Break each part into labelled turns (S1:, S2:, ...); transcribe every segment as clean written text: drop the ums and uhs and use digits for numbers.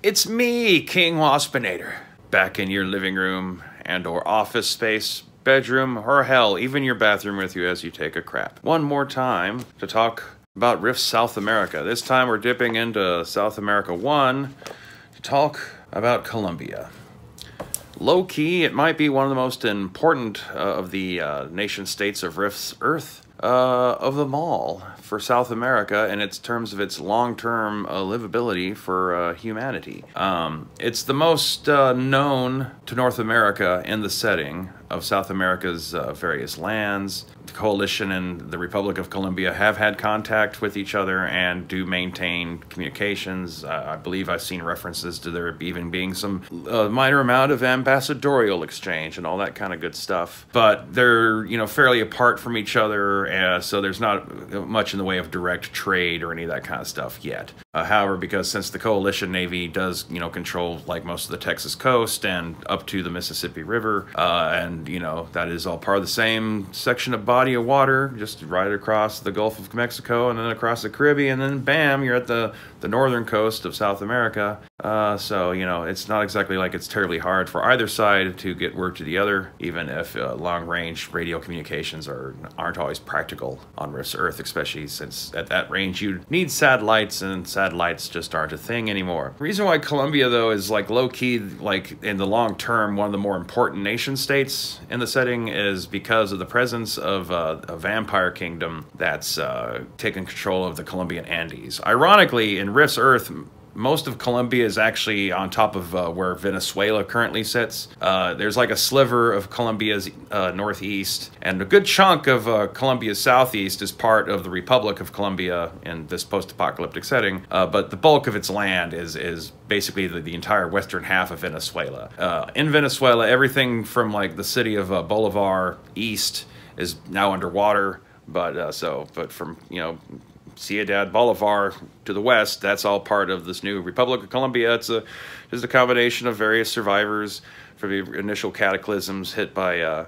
S1: It's me, King Waspinator, back in your living room and or office space, bedroom, or hell, even your bathroom with you as you take a crap. One more time to talk about Rift South America. This time we're dipping into South America 1 to talk about Colombia. Low-key, it might be one of the most important of the nation-states of Rift's Earth of them all for South America in its terms of its long-term livability for humanity. It's the most known to North America in the setting of South America's various lands. The coalition and the Republic of Colombia have had contact with each other and do maintain communications. I believe I've seen references to there even being some minor amount of ambassadorial exchange and all that kind of good stuff. But they're, fairly apart from each other, so there's not much in the way of direct trade or any of that kind of stuff yet. However, because since the coalition navy does, control like most of the Texas coast and up to the Mississippi River, and that is all part of the same section of body of water, just right across the Gulf of Mexico and then across the Caribbean, and then bam, you're at the northern coast of South America. So, it's not exactly like it's terribly hard for either side to get word to the other, even if long-range radio communications aren't always practical on Rift's Earth, especially since at that range you need satellites, and satellites just aren't a thing anymore. The reason why Colombia, though, is like low-key, like in the long term, one of the more important nation-states in the setting is because of the presence of a vampire kingdom that's taken control of the Colombian Andes. Ironically, in Rift's Earth, most of Colombia is actually on top of where Venezuela currently sits. There's like a sliver of Colombia's northeast, and a good chunk of Colombia's southeast is part of the Republic of Colombia in this post-apocalyptic setting. But the bulk of its land is basically the entire western half of Venezuela. In Venezuela, everything from like the city of Bolivar east is now underwater. But from Ciudad Bolivar to the west, that's all part of this new Republic of Colombia. It's a combination of various survivors for the initial cataclysms hit by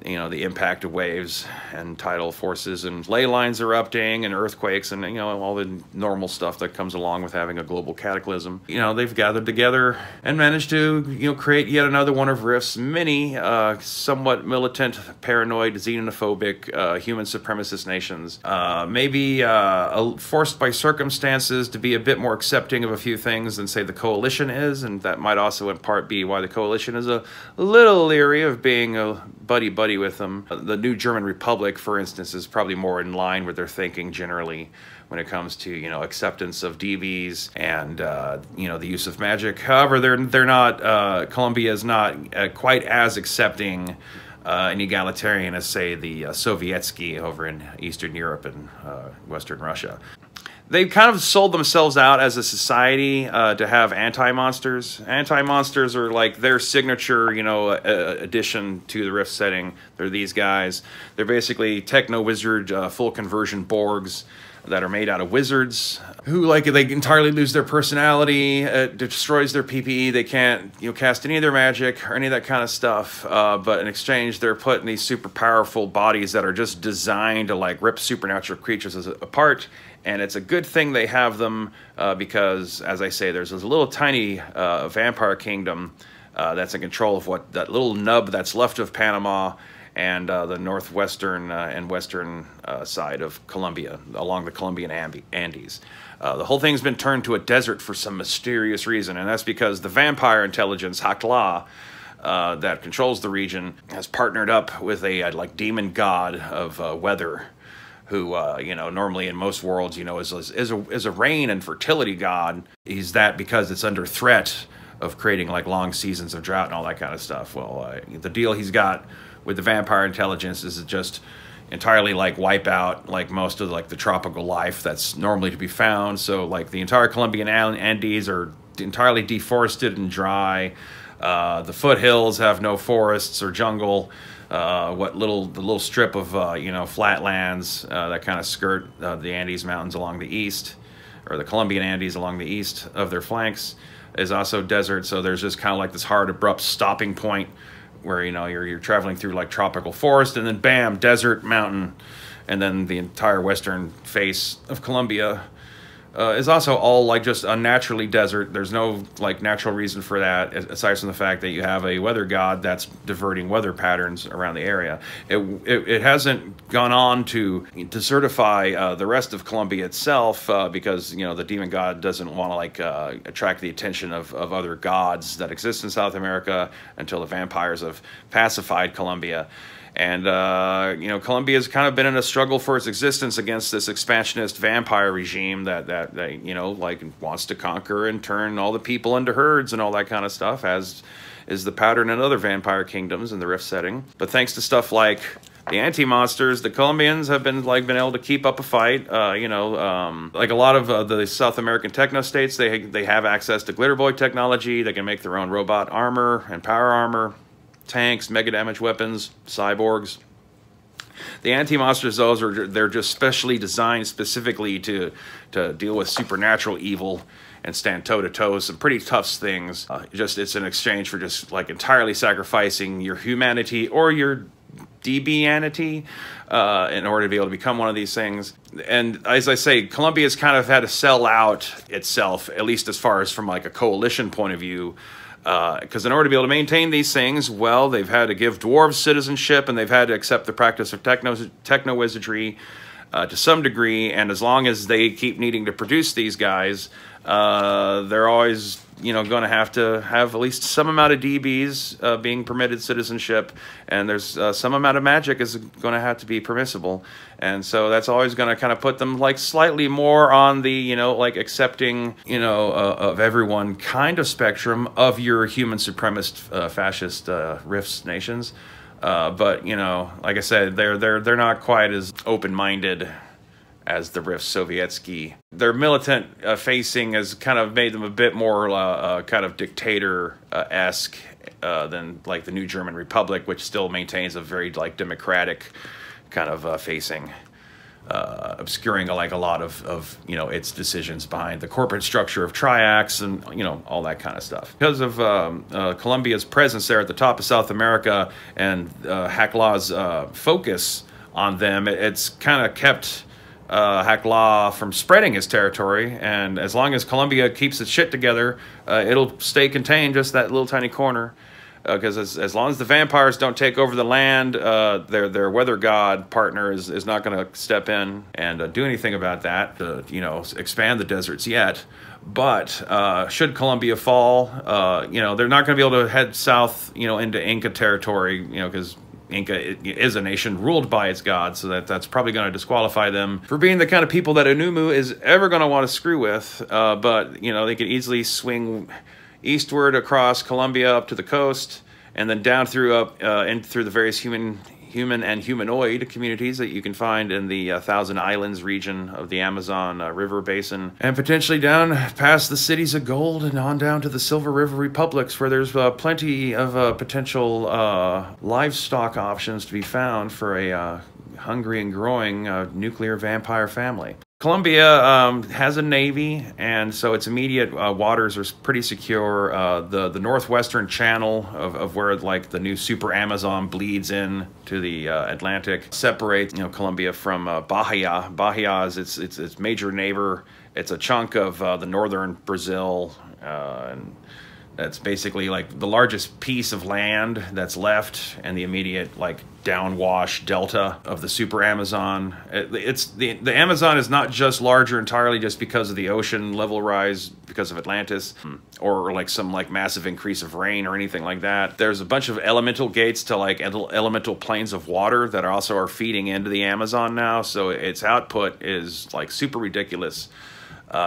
S1: the impact of waves and tidal forces and ley lines erupting and earthquakes and all the normal stuff that comes along with having a global cataclysm. They've gathered together and managed to create yet another one of Rift's many somewhat militant, paranoid, xenophobic, human supremacist nations. Maybe forced by circumstances to be a bit more accepting of a few things than, say, the coalition is, and that might also in part be why the coalition is a little leery of being a buddy-buddy with them. The new German Republic, for instance, is probably more in line with their thinking generally when it comes to acceptance of DVs and the use of magic. However, they're not. Colombia is not quite as accepting and egalitarian as, say, the Sovietsky over in Eastern Europe and Western Russia. They've kind of sold themselves out as a society to have anti-monsters. Anti-monsters are like their signature, addition to the Rift setting. They're these guys. They're basically techno-wizard, full conversion Borgs that are made out of wizards who, they entirely lose their personality. It destroys their PPE. They can't, cast any of their magic or any of that kind of stuff. But in exchange, they're put in these super powerful bodies that are just designed to, rip supernatural creatures apart. And it's a good thing they have them because, as I say, there's this little tiny vampire kingdom that's in control of that little nub that's left of Panama and the northwestern and western side of Colombia, along the Colombian Andes. The whole thing's been turned to a desert for some mysterious reason, and that's because the vampire intelligence, Hakla, that controls the region, has partnered up with a demon god of weather, who, normally in most worlds, is a rain and fertility god. He's that because it's under threat of creating, long seasons of drought and all that kind of stuff. Well, the deal he's got with the vampire intelligence is to just entirely, wipe out, most of, the tropical life that's normally to be found. So, the entire Colombian Andes are entirely deforested and dry. The foothills have no forests or jungle. The little strip of flatlands that kind of skirt the Andes Mountains along the east, or the Colombian Andes along the east of their flanks, is also desert. So there's just kind of this hard, abrupt stopping point where you're traveling through tropical forest, and then bam, desert, mountain, and then the entire western face of Colombia is also all like just unnaturally desert. There's no like natural reason for that, aside from the fact that you have a weather god that's diverting weather patterns around the area. It hasn't gone on to certify the rest of Colombia itself because the demon god doesn't want to like attract the attention of other gods that exist in South America until the vampires have pacified Colombia. And, Colombia's kind of been in a struggle for its existence against this expansionist vampire regime that wants to conquer and turn all the people into herds and all that kind of stuff, as is the pattern in other vampire kingdoms in the Rift setting. But thanks to stuff like the anti-monsters, the Colombians have been able to keep up a fight. Like a lot of the South American techno states, they have access to glitter boy technology. They can make their own robot armor and power armor, tanks, mega damage weapons, cyborgs. The anti-monsters, they're just specially designed specifically to deal with supernatural evil and stand toe-to-toe with some pretty tough things. It's in exchange for just like entirely sacrificing your humanity or your DB-anity in order to be able to become one of these things. And as I say, Colombia's kind of had to sell out itself, at least as far as from like a coalition point of view, because in order to be able to maintain these things, well, they've had to give dwarves citizenship, and they've had to accept the practice of techno-wizardry to some degree, and as long as they keep needing to produce these guys, they're always going to have at least some amount of DBs being permitted citizenship, and there's some amount of magic is going to have to be permissible, and so that's always going to kind of put them like slightly more on the accepting of everyone kind of spectrum of your human supremacist fascist Rifts nations, but like I said, they're not quite as open-minded as the Rift Sovietsky. Their militant facing has kind of made them a bit more kind of dictator-esque than like the New German Republic, which still maintains a very like democratic kind of facing, obscuring like a lot of its decisions behind the corporate structure of Triax and all that kind of stuff. Because of Colombia's presence there at the top of South America and Haklaw's focus on them, it's kind of kept Haklaw from spreading his territory, and as long as Colombia keeps its shit together, it'll stay contained, just that little tiny corner. Because as long as the vampires don't take over the land, their weather god partner is not going to step in and do anything about that to expand the deserts yet. But should Colombia fall, they're not going to be able to head south, into Inca territory, because Inca is a nation ruled by its god, so that's probably going to disqualify them for being the kind of people that Anumu is ever going to want to screw with. But they could easily swing eastward across Colombia up to the coast, and then down through through the various human and humanoid communities that you can find in the Thousand Islands region of the Amazon River Basin, and potentially down past the cities of gold and on down to the Silver River Republics, where there's plenty of potential livestock options to be found for a hungry and growing nuclear vampire family. Colombia has a navy, and so its immediate waters are pretty secure. The northwestern channel of where like the new Super Amazon bleeds in to the Atlantic separates Colombia from Bahia. Bahia is its major neighbor. It's a chunk of the northern Brazil, and that's basically like the largest piece of land that's left in the immediate like downwash delta of the Super Amazon. The Amazon is not just larger entirely just because of the ocean level rise because of Atlantis, or like some like massive increase of rain or anything like that. There's a bunch of elemental gates to like elemental planes of water that are feeding into the Amazon now, so its output is like super ridiculous.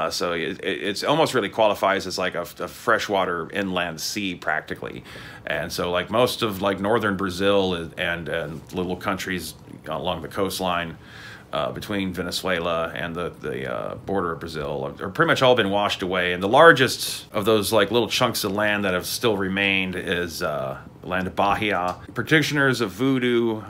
S1: So it's almost really qualifies as like a freshwater inland sea practically. And so like most of like northern Brazil and little countries along the coastline between Venezuela and the border of Brazil are pretty much all been washed away. And the largest of those like little chunks of land that have still remained is the land of Bahia. Practitioners of voodoo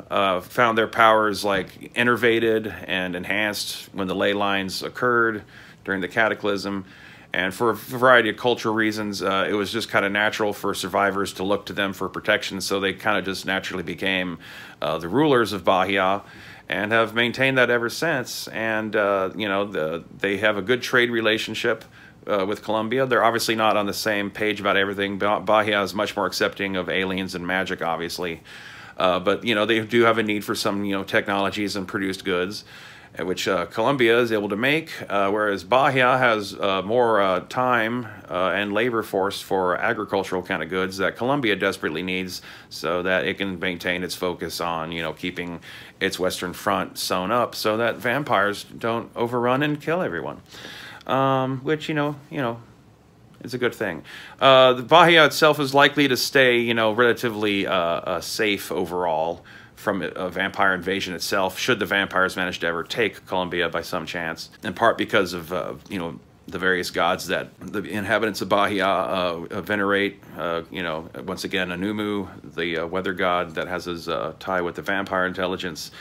S1: found their powers like innervated and enhanced when the ley lines occurred during the cataclysm, and for a variety of cultural reasons, it was just kind of natural for survivors to look to them for protection, so they kind of just naturally became the rulers of Bahia. and have maintained that ever since. And you know, they have a good trade relationship with Colombia. They're obviously not on the same page about everything. Bahia is much more accepting of aliens and magic, obviously. But, you know, they do have a need for some, you know, technologies and produced goods, which Colombia is able to make, whereas Bahia has more time and labor force for agricultural kind of goods that Colombia desperately needs so that it can maintain its focus on, you know, keeping its Western Front sewn up so that vampires don't overrun and kill everyone. Which, you know, is a good thing. The Bahia itself is likely to stay, you know, relatively safe overall from a vampire invasion itself, should the vampires manage to ever take Colombia by some chance, in part because of, you know, the various gods that the inhabitants of Bahia venerate. You know, once again, Anumu, the weather god that has his tie with the vampire intelligence.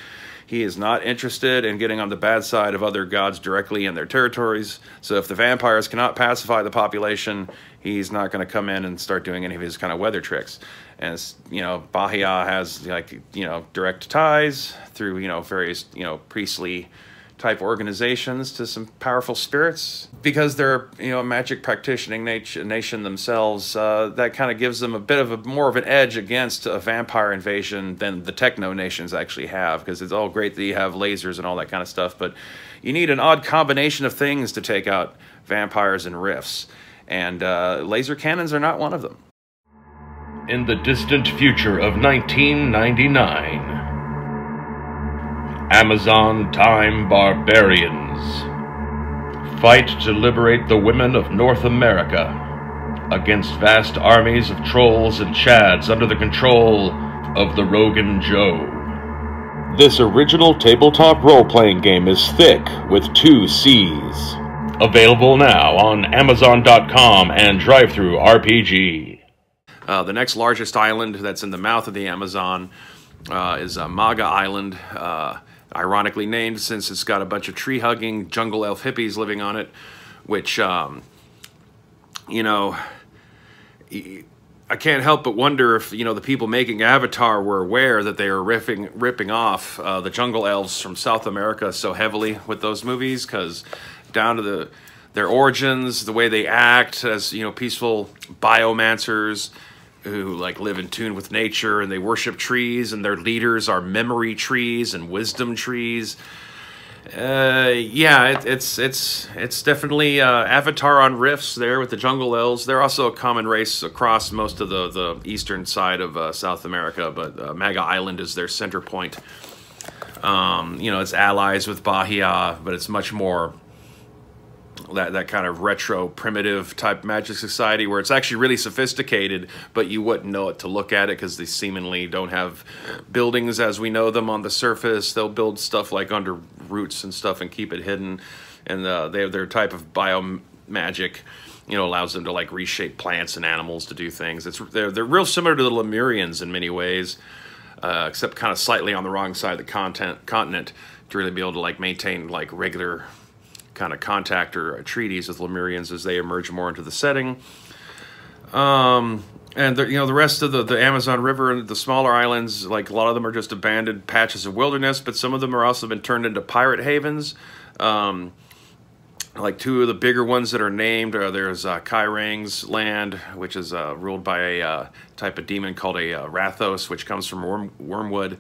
S1: He is not interested in getting on the bad side of other gods directly in their territories. So if the vampires cannot pacify the population, he's not going to come in and start doing any of his kind of weather tricks. And, you know, Bahia has, like, you know, direct ties through, you know, various, you know, priestly type organizations to some powerful spirits. Because they're, you know, a magic practicing nation themselves, that kind of gives them a bit of a more of an edge against a vampire invasion than the techno nations actually have, because it's all great that you have lasers and all that kind of stuff, but you need an odd combination of things to take out vampires and rifts, and laser cannons are not one of them.
S2: In the distant future of 1999, Amazon time barbarians fight to liberate the women of North America against vast armies of trolls and chads under the control of the Rogan Joe. This original tabletop role-playing game is thick with 2 C's. Available now on Amazon.com and DriveThru RPG.
S1: The next largest island that's in the mouth of the Amazon is Maga Island, ironically named since it's got a bunch of tree-hugging jungle elf hippies living on it, which, you know, I can't help but wonder if, you know, the people making Avatar were aware that they were ripping off the jungle elves from South America so heavily with those movies, because down to their origins, the way they act as, you know, peaceful biomancers who, like, live in tune with nature, and they worship trees, and their leaders are memory trees and wisdom trees. Yeah, it's definitely Avatar on riffs there with the jungle elves. They're also a common race across most of the eastern side of South America, but Maga Island is their center point. You know, it's allies with Bahia, but it's much more that kind of retro primitive type magic society where it's actually really sophisticated, but you wouldn't know it to look at it because they seemingly don't have buildings as we know them on the surface. They'll build stuff like under roots and stuff and keep it hidden, and they have their type of bio magic, you know, allows them to, like, reshape plants and animals to do things. They're real similar to the Lemurians in many ways, except kind of slightly on the wrong side of the continent to really be able to, like, maintain, like, regular kind of contact or treaties with Lemurians as they emerge more into the setting. And you know, the rest of the Amazon River and the smaller islands, like, a lot of them are just abandoned patches of wilderness, but some of them are also been turned into pirate havens. Like 2 of the bigger ones that are named are, there's Kairang's land, which is ruled by a type of demon called a Rathos, which comes from wormwood.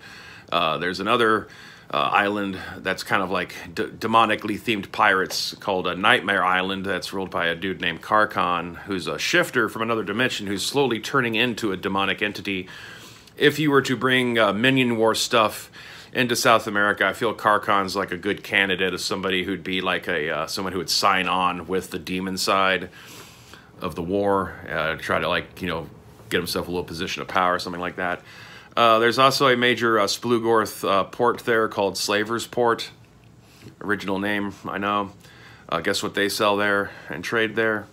S1: There's another island that's kind of like demonically themed pirates called a Nightmare Island that's ruled by a dude named Karkan, who's a shifter from another dimension who's slowly turning into a demonic entity. If you were to bring Minion War stuff into South America, I feel Karkan's like a good candidate as somebody who'd be like someone who would sign on with the demon side of the war, try to, like, you know, get himself a little position of power, something like that. There's also a major Splugorth port there called Slaver's Port. Original name, I know. Guess what they sell there and trade there?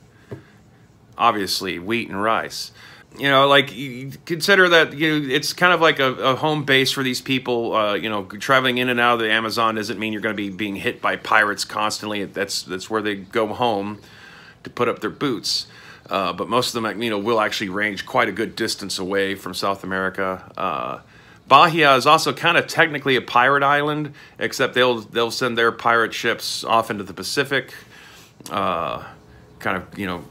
S1: Obviously, wheat and rice. You know, like, you consider that, you know, it's kind of like a home base for these people. You know, traveling in and out of the Amazon doesn't mean you're going to be being hit by pirates constantly. That's where they go home to put up their boots. But most of them, you know, will actually range quite a good distance away from South America. Bahia is also kind of technically a pirate island, except they'll send their pirate ships off into the Pacific, kind of, you know,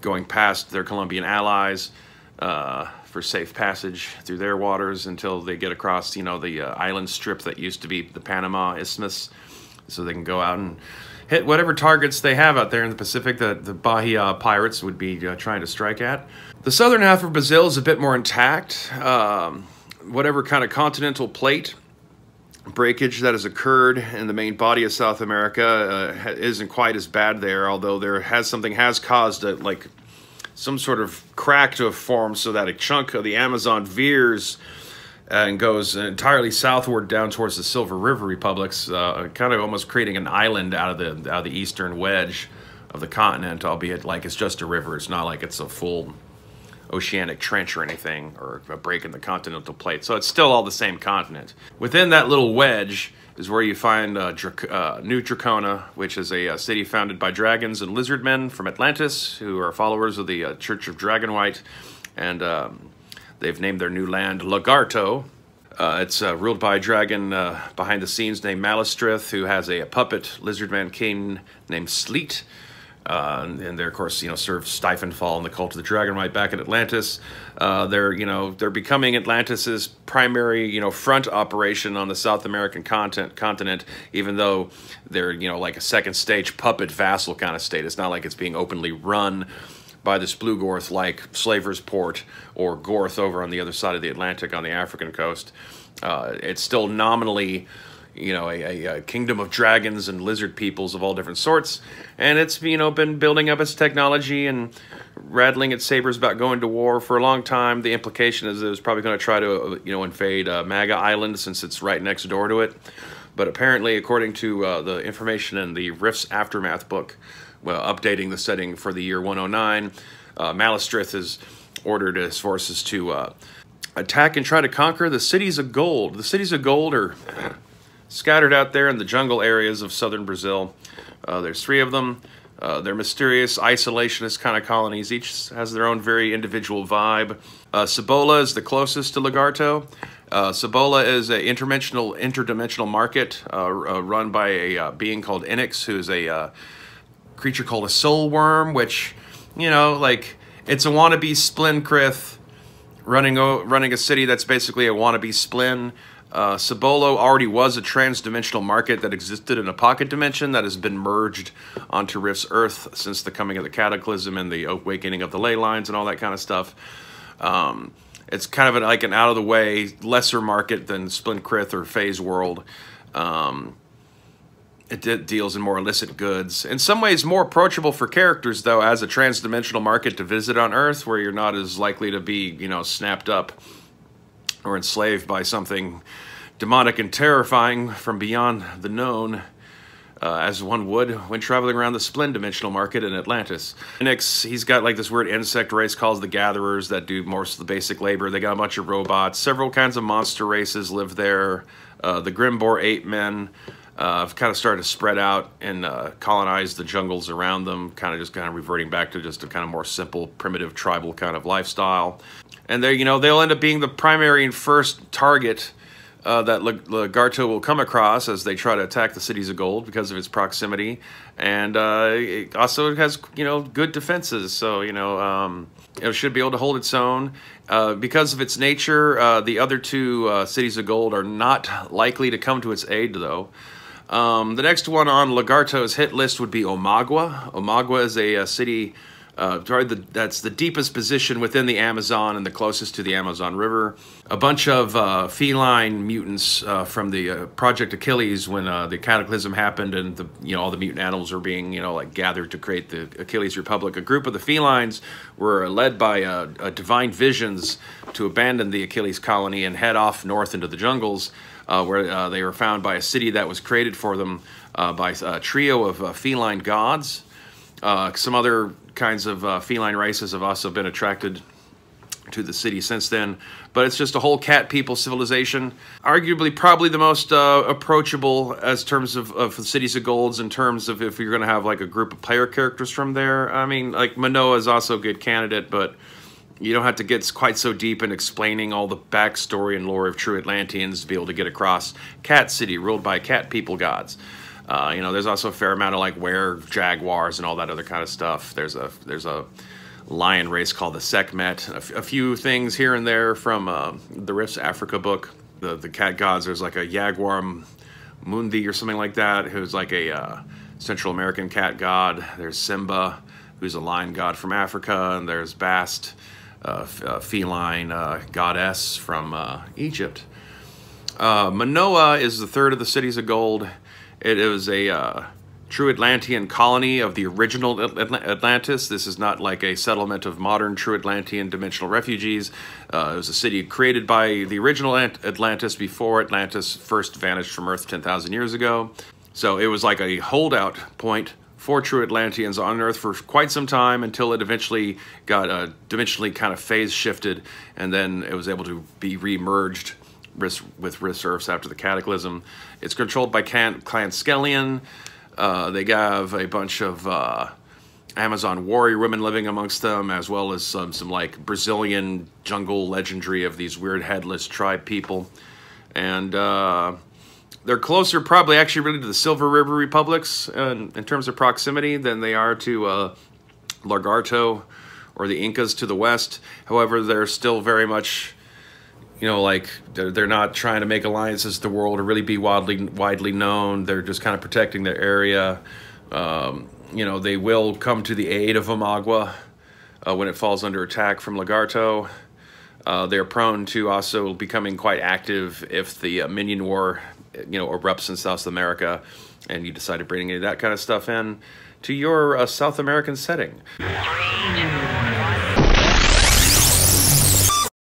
S1: going past their Colombian allies for safe passage through their waters until they get across, you know, the island strip that used to be the Panama Isthmus, so they can go out and hit whatever targets they have out there in the Pacific that the Bahia pirates would be trying to strike at. The southern half of Brazil is a bit more intact. Whatever kind of continental plate breakage that has occurred in the main body of South America isn't quite as bad there, although something has caused like some sort of crack to have formed so that a chunk of the Amazon veers and goes entirely southward down towards the Silver River republics, kind of almost creating an island out of the eastern wedge of the continent, albeit like it's just a river. It's not like it's a full oceanic trench or anything, or a break in the continental plate. So it's still all the same continent. Within that little wedge is where you find New Dracona, which is a city founded by dragons and lizard men from Atlantis, who are followers of the Church of Dragonwhite, and they've named their new land Lagarto. It's ruled by a dragon behind the scenes named Malistrith, who has a puppet lizard man king named Sleet. And they're, of course, you know, serve Stifenfall and the Cult of the Dragonwhite back in Atlantis. They're becoming Atlantis's primary, you know, front operation on the South American continent, even though they're, you know, like a second stage puppet vassal kind of state. It's not like it's being openly run by this Blue-Gorth like Slaver's Port or Gorth over on the other side of the Atlantic on the African coast. It's still nominally, you know, a kingdom of dragons and lizard peoples of all different sorts, and it's, you know, been building up its technology and rattling its sabers about going to war for a long time. The implication is it was probably going to try to, you know, invade Maga Island since it's right next door to it. But apparently, according to the information in the Rift's Aftermath book, well, updating the setting for the year 109, Malistrith has ordered his forces to attack and try to conquer the cities of gold. The cities of gold are scattered out there in the jungle areas of southern Brazil. There's 3 of them. They're mysterious, isolationist kind of colonies. Each has their own very individual vibe. Cebola is the closest to Lagarto. Cebola is an interdimensional market run by a being called Enix, who's a creature called a soul worm, which, you know, like, it's a wannabe Splincrith running a city that's basically a wannabe Splin. Cebolo already was a trans-dimensional market that existed in a pocket dimension that has been merged onto Rift's Earth since the coming of the Cataclysm and the awakening of the ley lines and all that kind of stuff. It's kind of like an out-of-the-way, lesser market than Splincrith or Phase World. It deals in more illicit goods. In some ways more approachable for characters, though, as a trans-dimensional market to visit on Earth, where you're not as likely to be, you know, snapped up or enslaved by something demonic and terrifying from beyond the known, as one would when traveling around the Splin dimensional market in Atlantis. Enix, he's got like this weird insect race called the Gatherers that do most of the basic labor. They got a bunch of robots. Several kinds of monster races live there. The Grimbor ape men have kind of started to spread out and colonize the jungles around them, kind of reverting back to just a kind of more simple, primitive, tribal kind of lifestyle. And they, you know, they'll end up being the primary and first target that Lagarto will come across as they try to attack the cities of gold because of its proximity, and it also has, you know, good defenses. So, you know, it should be able to hold its own. Because of its nature, the other 2 cities of gold are not likely to come to its aid, though. The next one on Lagarto's hit list would be Omagua. Omagua is a city that's the deepest position within the Amazon and the closest to the Amazon River. A bunch of feline mutants from the Project Achilles, when the Cataclysm happened and the, you know, all the mutant animals were being, you know, like gathered to create the Achilles Republic. A group of the felines were led by divine visions to abandon the Achilles colony and head off north into the jungles, where they were found by a city that was created for them by a trio of feline gods. Some other kinds of feline races have also been attracted to the city since then, but it's just a whole cat people civilization. Arguably probably the most approachable as terms of the cities of golds, in terms of if you're going to have like a group of player characters from there. I mean, like Manoa is also a good candidate, but You don't have to get quite so deep in explaining all the backstory and lore of true Atlanteans to be able to get across Cat City, ruled by cat people gods. You know, there's also a fair amount of like were jaguars and all that other kind of stuff. There's a lion race called the Sekhmet. A few things here and there from the Rift's Africa book. The cat gods. There's like a jaguar Mundi or something like that, who's like a Central American cat god. There's Simba, who's a lion god from Africa, and there's Bast, feline goddess from Egypt. Manoa is the third of the cities of gold. It was a true Atlantean colony of the original Atlantis. This is not like a settlement of modern true Atlantean dimensional refugees. It was a city created by the original Atlantis before Atlantis first vanished from Earth 10,000 years ago. So it was like a holdout point for true Atlanteans on Earth for quite some time until it eventually got dimensionally kind of phase shifted, and then it was able to be re-merged with Rift Earths after the Cataclysm. It's controlled by Clan Skelion. They have a bunch of Amazon warrior women living amongst them, as well as some like Brazilian jungle legendary of these weird headless tribe people. And they're closer probably actually really to the Silver River Republics in terms of proximity than they are to Lagarto or the Incas to the west. However, they're still very much, you know, like they're not trying to make alliances with the world or really be widely known. They're just kind of protecting their area. You know, they will come to the aid of Omagua when it falls under attack from Lagarto. They're prone to also becoming quite active if the Minion War, you know, erupts in South America and you decide to bring any of that kind of stuff in to your South American setting.
S3: 3, 2,